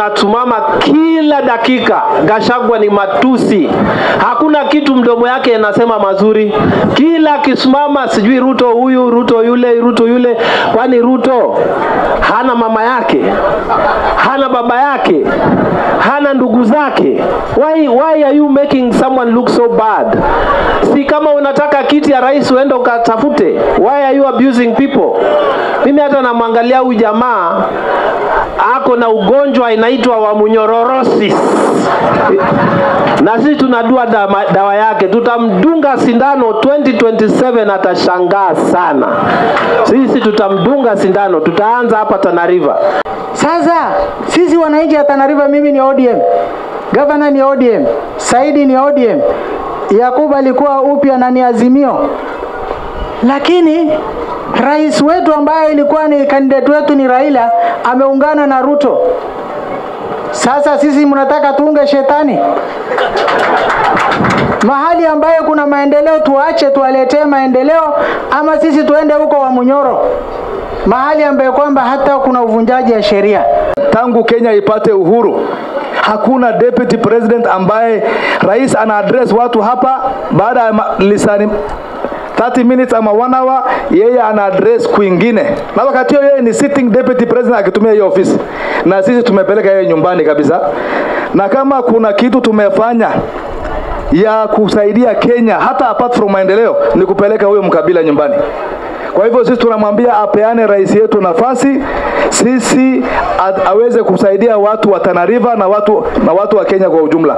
unatumama kila dakika. Gachagua ni matusi. Hakuna kitu mdomo yake inasema mazuri. Kila kisimama sijui Ruto huyu, Ruto yule. Kwani Ruto hana mama yake? Hana baba yake? Hana ndugu zake? Why are you making someone look so bad? Si kama unataka kiti ya rais uende ukatafute. Why are you abusing people? Mimi hata namwangalia huyu jamaa ako na ugonjwa inaitwa wa munyororosis. Na sisi tunadua dawa yake. Tutamdunga sindano 2027 atashangaa sana. Sisi tutamdunga sindano. Tutaanza hapa Tana River. Sasa sisi wananchi wa Tana River, mimi ni ODM. Governor ni ODM. Saidi ni ODM. Yakubu alikuwa upya na ni Azimio. Lakini rais wetu ambaye ilikuwa ni candidate wetu ni Raila ameungana na Ruto. Sasa sisi mnataka tuunge shetani? Mahali ambayo kuna maendeleo tuache tuwaletee maendeleo, ama sisi tuende huko wa Munyoro? Mahali ambayo kwamba hata kuna uvunjaji wa sheria. Tangu Kenya ipate uhuru, hakuna deputy president ambaye rais ana address watu hapa baada ya lisani 30 minutes ama 1 hour, yeye ana address kwingine. Na wakati yeye ni sitting deputy president akitumia hiyo ofisi. Na sisi tumepeleka yeye nyumbani kabisa. Na kama kuna kitu tumefanya ya kusaidia Kenya hata apart from maendeleo ni kupeleka huyo mkabila nyumbani. Kwa hivyo sisi tunamwambia apeane rais yetu nafasi, sisi aweze kusaidia watu wa Tana River na watu wa Kenya kwa ujumla.